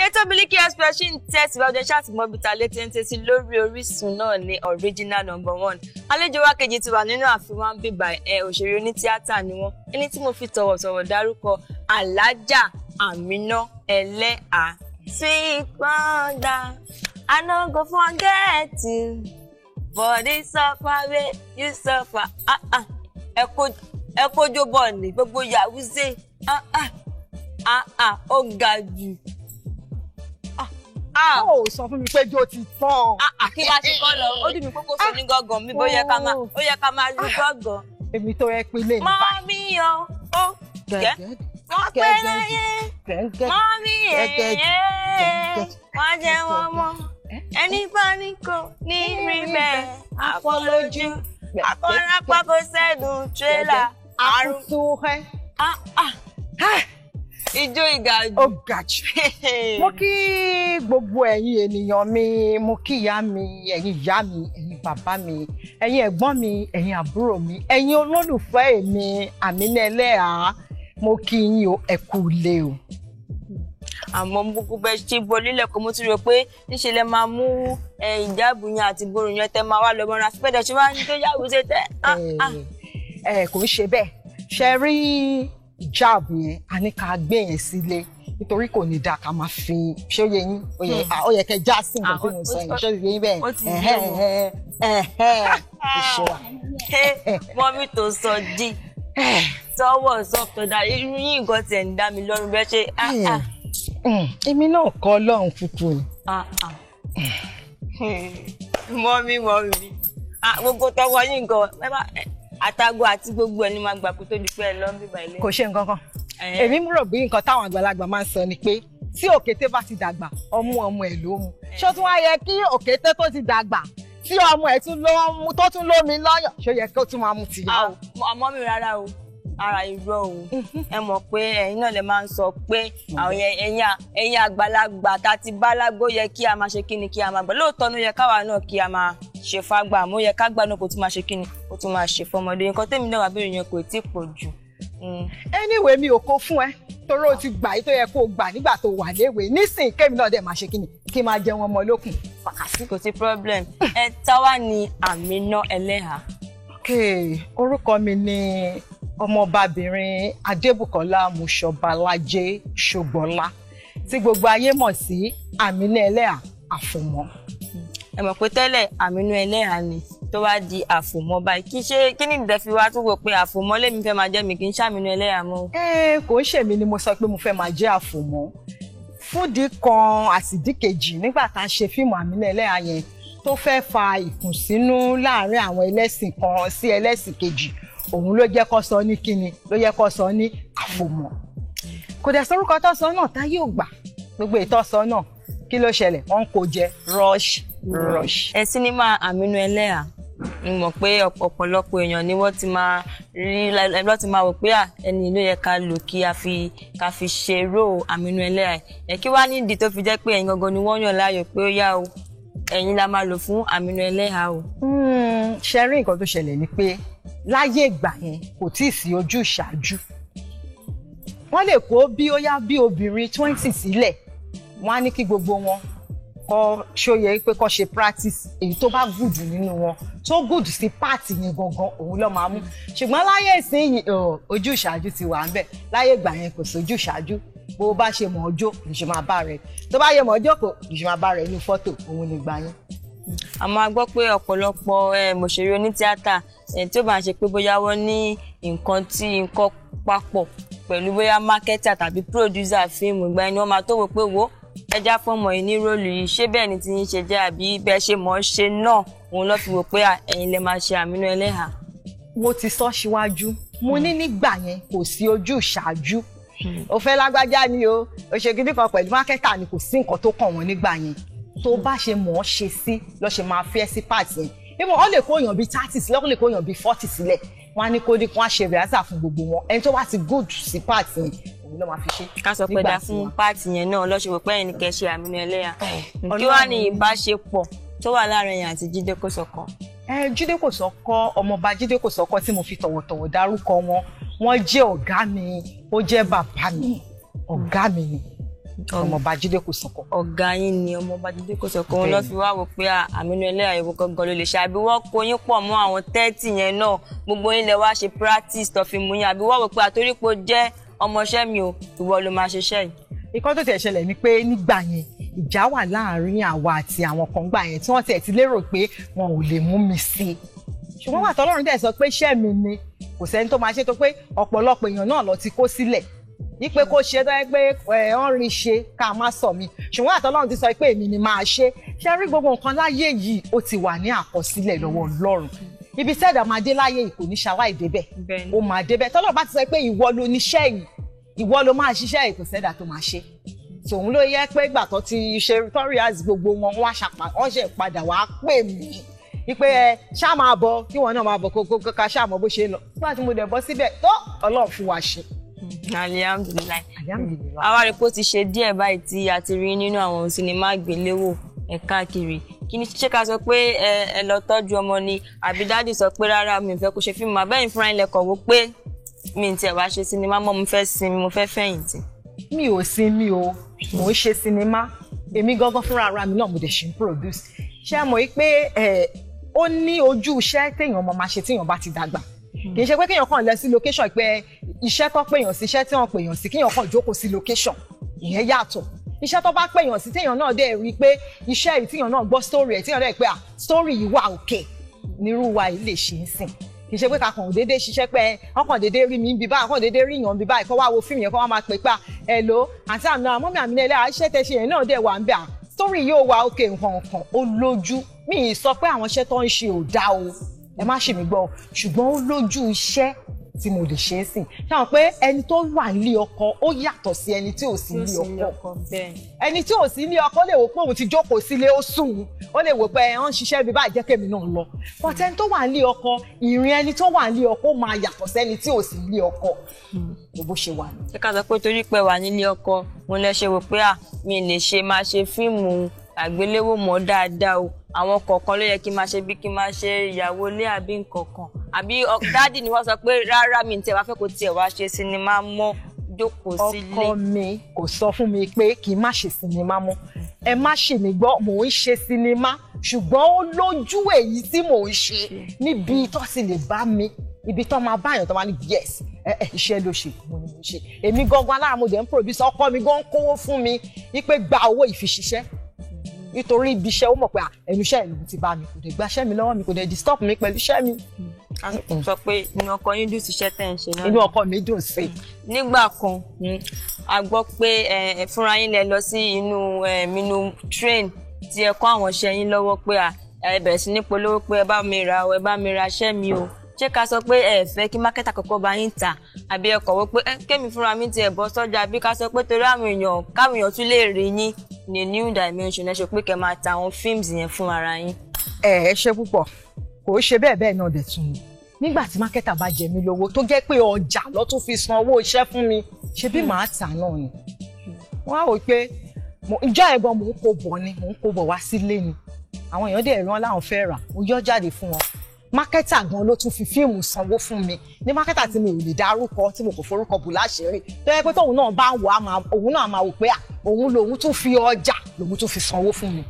Ètò Miliki Express ṣì ń tẹ̀síwájú ẹ ṣáà tí mọ̀ bí ta létí ń tẹ́sí lórí Orísun náà ní original #1. Àlejò wa kejì ti wà nínú àfihàn bíbà òṣèré onítíátà ni wọ́n. Ẹni tí mo fi tọ̀wọ̀tọ̀wọ̀ dárúkọ Alhaja Amina Eleha. Sweet mother, I no go forget you. For the suffer wey you suffer. Ẹ kójó bọ̀ ní gbogbo Yàwúzé. Ó ga jù. Ó sọ fún mi pé jó ti tán. Kí bá ti kọ́ lọ, ó dì mí kókó sọ ní gángan mi, ó yẹ ká máa lu gángan. Èmi tó yẹ pé lè ní báyìí. Mọ́mí o, ó gẹ́. Wọ́n pẹ́ láyé. Mọ́mí ẹ̀yẹ́. Wọ́n jẹ́ wọn mọ́. Ẹni bá ní kò ní rí bẹ́ẹ̀. Àfọlójú. Àkọ́lápá kò sẹ́dùn tírélà. Àrùn tó rẹ́. Ijó ìgàjù. Ó gàjù. Mo kí gbogbo ẹ̀yin ènìyàn mi, mo kí ìyá mi, ẹ̀yin ìyá mi, ẹ̀yin bàbá mi, ẹ̀yin ẹ̀gbọ́n mi, ẹ̀yin àbúrò mi, ẹ̀yin olólùfẹ́ mi, Amina Eleha, mo kí yín o, ẹ kú ilé o. Àmọ́ gbogbo bẹ́ẹ̀ ṣe bọ́ lílẹ̀ kó mo ti rò pé níṣẹ́ lẹ máa mú ìjáàbù yẹn àti ìborùn yẹn tẹ máa wá lọ mọ́ra sípẹ́dẹ̀ ṣe máa ń tó Yàwúzé tẹ́. Kò ń ṣe bẹ́ẹ̀ ṣe rí ìjáàbù yẹn a ní ká gbé yẹn sílé nítorí kò ní dáa ká máa fi ṣé ó yẹ yín ó yẹ kẹ́ já sí nǹkan tí mo sọ yẹn ṣé ó yẹ yín bẹ́ẹ̀ mọ́mí tó sọ jí tọwọ́ sọ́kọ̀dá irú yín nǹkan tiẹ̀ ń dá mi lọ́rùn bẹ́ẹ̀ ṣe. Èmi náà kọ́ Ọlọ́run kúkú ni. mọ́mí gbogbo tọwọ́ yín nǹkan àtàgò àti gbogbo ẹni máa gbà kó tó di pé ẹ lọ ń bíbá ilé. Kò ṣe nǹkan kan èmi rò bí nǹkan táwọn àgbàlagbà máa ń sọ ni pé tí òkété bá ti dàgbà ọmú ẹ̀ ló mu ṣó tún wá yẹ kí òkété tó ti dàgbà tí ọmọ ẹ̀ tó tún lómi lọ́yàn ṣó yẹ kó tún máa mu tìyá o. àmọ́ mi rárá o ara irọ́ o ẹ mọ̀ pé ẹ̀yin náà lè máa ń sọ pé àwọn ẹ̀yin àgbàlagbà tá ti bálágbó yẹ kí a máa ṣe kíni kí a máa gbà lóòótọ́ ló yẹ káwa náà kí a máa ṣe fágbà mo yẹ kágbà náà kó tún máa ṣe kíni kó tún máa ṣe fọmọdé nǹkan tèmi náà wà bẹ̀rẹ̀ yẹn kò tí ì pọ̀ jù. anyway mi ò kó fún ẹ torí o ti gbà yìí tó yẹ kó o gbà nígbà tó wà léwe nísìnyí kémi náà dẹ̀ máa ṣe kíni kí n máa jẹun ọmọ olókùn fàkàsí. kò sí problem táwa ni Amina Eleha. orúkọ mi ni ọmọbabìnrin Adébùkọ́lá Mọ́ṣọ́balájé Ṣògbọ́nlá tí gbogbo ayé mọ̀ sí Amina Eleha Àfòmọ́. Ẹ mọ̀ pé tẹ́lẹ̀ Amina Eleha ni tó wá di Àfòmọ́ báyìí kí ni ìdẹ fi wá tún wò pé Àfòmọ́ lèmi fẹ́ máa jẹ́ mi kì í ṣe Amina Eleha mọ́. Kò ń ṣèmi ni mo sọ pé mo fẹ́ máa jẹ́ Àfòmọ́ fúndì kan àsìdí kejì nígbà tá a ṣe fíìmù Amina Eleha yẹn tó fẹ́ fa ìkùnsínú láàárín àwọn ẹlẹ́sìn kan sí ẹlẹ́sìn kejì òun ló jẹ́ kó sọ ní kíni ló yẹ kó sọ ní Àfòmọ́ kò dẹ̀ sórúkọ tó sọ náà tá yóò gbà gbogbo ìtọ́sọ náà kí ló ṣẹlẹ̀ wọ́n kò jẹ rush. Sinimá Amina Eleha mo mọ̀ pé ọ̀pọ̀lọpọ̀ èèyàn ni wọ́n ti máa rí lọ́ ti máa wò pé ẹni ló yẹ ká lò kí a fi ṣe ró Amina Eleha kí wá nídìí tó fi jẹ́ pé ẹ̀yin gangan ni wọ́n yàn láàyò pé ó yá o ẹ̀yin la máa lò fún Amina Eleha o. ṣe rí nǹkan tó ṣẹlẹ̀ ni pé láyé ìgbà yẹn kò tí ì sí ojú ìṣáájú wọ́n lè kó bí ó yá bí obìnrin 20 sílẹ̀ wọ́n á ní kí gbogbo wọn kọ́ ṣóyẹ pé kọ́ ṣe practice èyí tó bá gùdù nínú wọn tó gùdù sí páàtì yẹn gangan òun ló máa mú ṣùgbọ́n láyé ìsinyìí ojú ìṣáájú ti wà ń bẹ̀ láyé ìgbà yẹn kò sójú ìṣáájú bó bá ṣe mọ̀ ọjọ́ ló ṣe máa bá rẹ̀ tó bá yẹ mọ̀ ọjọ́ kò ló ṣe máa bá rẹ̀ inú fọ́tò òun ní gbà yẹn. Àmọ́ a gbọ́ pé ọ̀pọ̀lọpọ̀ òṣèré onítíátà tí ó bá ń ṣe pé bóyá wọ́n ní nǹkan papọ̀ pẹ̀lú bóyá mákẹ́tà tàbí píròdúsà fíìmù ìgbà ẹni wọ́n máa tó wò pé wo ẹja fọmọ yìí ní róòlù yìí ṣé bẹ́ẹ̀ ni ti yín ṣe jẹ́ àbí bẹ́ẹ̀ ṣe mọ̀ ọ́ ṣe náà òun ló fi wò pé ẹ̀yin lè máa ṣe Amina Eleha. Mo ti sọ síwájú mo ní nígbà yẹn kò sí ojú ìṣáájú ó fẹ́ lágbájá ni o ṣe gidi kan pẹ̀lú mákẹ́tà ni kò sí nǹkan tó kàn wọ́n nígbà yẹn tó bá ṣe mọ̀ ọ́ ṣe sí ló ṣe máa fẹ́ sí pàtì yẹn ìmọ̀ ọ́ lè kó èèyàn bíi 30 sílẹ̀ ó lè kó èèyàn bíi 40 sílẹ̀ wọ́n á ní kó dín kó wá ṣe rìhásà fún gbogbo wọn ẹni tó bá ti good sí pàtì yẹn òun ló máa fi ṣe. ká sọ pé dá fún pàtì yẹn náà lọ́sọ̀rọ̀ pé ẹ̀yin kẹ́ ṣe Amina Eleha kí wàá ní ìbáṣepọ̀ tó wà láàrin ẹ̀yin àti Jídé Kòsọ́kọ́. Jídé Kòsọ́kọ́ ọmọọba Jídé Kòsọ́kọ́ tí mo fi tọ̀wọ̀tọ̀wọ̀ dárúkọ wọn wọ́n jẹ́ ọ̀gá mi ó jẹ́ bàbá mi ọ̀gá mi ni Ọmọọba Jídé Kòsọ́kọ́. Ọ̀gá yín ni Ọmọọba Jídé Kòsọ́kọ́, òun ló fi wá wò pé Àmínú Ẹlẹ́yàwó gangan ló lè ṣe, àbí wọ́n kó yín pọ̀ mọ́ àwọn 30 yẹn náà gbogbo yín lẹ wá ṣe practice tó fi mú yín, àbí wọ́n wò pé àtorípò jẹ́ ọmọọṣẹ́ mi ò ìwọ ló máa ṣiṣẹ́ yìí. Ìkan tó tiẹ̀ ṣẹlẹ̀ ni pé nígbà yẹn ìjà wà láàárín àwa àti àwọn kan gbà yẹn tí wọ́n tiẹ̀ ti lérò pé wọn ò lè mú mi sí i. Ṣùgbọ́n wà tọ́lọ́run dẹ̀ sọ pé iṣẹ́ mi ni kò sẹ́ni tó máa ṣe, tó pé ọ̀pọ̀lọpọ̀ èèyàn náà lọ ti kó sílẹ̀ wípé kó ṣe tó yẹ pé wọ́n rí ṣe ká má sọ mi. Ṣùgbọ́n àtọ́lọ́run ti sọ pé èmi ni máa ṣe. Ṣé rí gbogbo nǹkan láyé yìí ó ti wà ní àkọsílẹ̀ lọ́wọ́ Ọlọ́run. Ibi sẹ́dá máa dé láyé yìí kò ní ṣaláì débẹ̀. Ó máa débẹ̀. Tọ́lọ́run bá ti sọ pé ìwọ ló níṣẹ́ yìí, ìwọ ló máa ṣiṣẹ́ yìí, kò sẹ́dá tó máa ṣe. Tòun ló yẹ pé ìgbà tó ti ṣe tutorials gbogbo wọn wọ́n ṣe padà wá pè mí wípé ṣá máa bọ̀ kí wọn náà máa bọ̀ kó ká ṣá mọ̀ bó ṣe lọ. Nígbà tí mo dẹ̀ bọ́ síbẹ̀ tó Ọlọ́run fún wa ṣe. Alihamdulilayi. Àwa rẹ̀ pé ó ti ṣe díẹ̀ báyìí tí a ti rí nínú àwọn sinimá àgbéléwò káàkiri. Kí ni ṣé ká sọ pé ẹ lọ tọ́jú ọmọ ni, àbí dádì sọ pé rárá mi ò fẹ́ kó ṣe fíìmù, àbẹ́yìn fúnra ilẹ̀ kọ̀ wó pé mi ì tiẹ̀ wá ṣe sinimá mọ́, mo fẹ́ sinmi, mo fẹ́ fẹ̀yìntì. Mi ò sinmi o, mò ń ṣe sinimá. Èmi gangan fúnra ara mi náà mo dẹ̀ ṣe ń produce. Ṣé mọ̀ pé ó ní ojú iṣẹ́ téèyàn máa ṣe téèyàn bá ti dàgbà. Kì í ṣe pé kéèyàn kàn lọ sí location pé iṣẹ́ tó pèèyàn sí, iṣẹ́ tí wọ́n pèèyàn sí, kéèyàn kàn jókòó sí location. Ìyẹn yàtọ̀. Iṣẹ́ tó bá pèèyàn sí téèyàn náà dẹ̀ rí pé iṣẹ́ yìí téèyàn náà gbọ́ story ẹ̀, téèyàn dẹ̀ pé story yìí wà òkè nírú wa yìí lè ṣe ń sìn. Kì í ṣe pé ká kàn déédéé ṣiṣẹ́ pé ọkàn déédéé rí mi ń bí báyìí, ọkàn déédéé rí yàn bí báyìí, kó wá wo fíìmù yẹn kó wá máa pè pé hello àǹtí Àmínà, mọ́mí Àmínà Ẹlẹ́yàwó, iṣẹ́ tẹ́ ṣe yẹn náà dẹ̀ wà ń bẹ̀ story yóò wà òkè nǹkan kan ó lójú. Mi ì sọ pé àwọn iṣẹ́ tó ń ṣe ò dá o, ẹ má ṣe mí gbọ́, ṣùgbọ́n ó lójú iṣẹ́ tí mo lè ṣe é sìn. Ṣáà pé ẹni tó wà nílé ọkọ ó yàtọ̀ sí ẹni tí ò sí nílé ọkọ. Ẹni tí ò sí nílé ọkọ lè wò pé òun ti jókòó sílé ó sùn, ó lè wò pé wọ́n ń ṣiṣẹ́ bí báyìí jẹ́ kémi náà lọ. But ẹni tó wà nílé ọkọ, ìrìn ẹni tó wà nílé ọkọ máa yàtọ̀ sẹ́ni tí ò sí nílé ọkọ. Bó ṣe wà ní. Ṣé ká sọ pé torí pé wà nílé ọkọ mo lè ṣe wò pé mi lè ṣe máa ṣe fíìmù àgbéléwò mọ́ dáadáa o, àwọn kọ̀ọ̀kan ló yẹ kí n máa ṣe bí kí n máa ṣe ìyàwó ilé àbí nǹkan kan, àbí dádì ni wọ́n sọ pé rárá mi tiẹ̀ wá fẹ́ kó tiẹ̀ wá ṣe sinimá mọ́, jókòó sílé. Ọkọ mi kò sọ fún mi pé kí n má ṣe sinimá mọ́. Ẹ má ṣe mí gbọ́, mò ń ṣe sinimá ṣùgbọ́n ó lójú èyí tí mò ń ṣe níbi tó sì lè bá mi, ibi tó máa báyàn tó máa ní yes iṣẹ́ ló ṣe mo ní mo ṣe. Èmi gangan alára mo dẹ̀ ń produce, ọkọ mi gan kówó fún mi wípé gba owó ìfiṣiṣẹ́ nítorí ibi iṣẹ́ ó mọ̀ pé ẹnu iṣẹ́ ìlú ti bá mi, kò dé gbaṣẹ́ mi lọ́wọ́ mi, kò dé disturb mi pẹ̀lú iṣẹ́ mi. Sọ pé inú ọkọ yín dùn sí iṣẹ́ tẹ̀ ń ṣe náà. Inú ọkọ mi dùn sí. Nígbà kan a gbọ́ pé fúnra yín lẹ lọ sí inú train tí ẹ kọ́ àwọn iṣẹ́ yín lọ́wọ́ pé ẹ bẹ̀rẹ̀ sí ní polówó pé ẹ bá mi ra iṣẹ́ mi o. Ṣé ká sọ pé ẹ fẹ́ kí mákẹ́tà kọ́kọ́ bá yín tà, àbí ẹ kọ̀wé pé kémi fúnra mi ti ẹ̀ bọ́ sọ́jà, àbí ká sọ pé torí káwọn èèyàn tún lè rí yín ní new dimension ẹ ṣe pé kẹ́ máa ta àwọn films yẹn fún ara yín. Ẹ ṣe púpọ̀, kò ṣe bẹ́ẹ̀ náà dẹ̀ tún ni. Nígbà tí mákẹ́tà bá jẹ mí lówó tó jẹ́ pé ọjà ló tún fi san owó iṣẹ́ fún mi, ṣe bí màá tà náà ni. Wọ́n á wò pé ìjọ ẹ̀gbọ́n mò ń kó bọ̀ wá sílé ni. Àwọn èèyàn dẹ̀ rán láwọn fẹ́ rà, mo yọ́ jáde fún wọn. Mákẹ́tà gan ló tún fi fíìmù sanwó fún mi ní mákẹ́tà tí mi ò lè dárúkọ, tí mo kò forúkọ bù láṣìírí, tó yẹ pé tóun náà bá ń wò òun náà máa wò pé òun lòun tún fi ọjà lòun tún fi sanwó fún mi.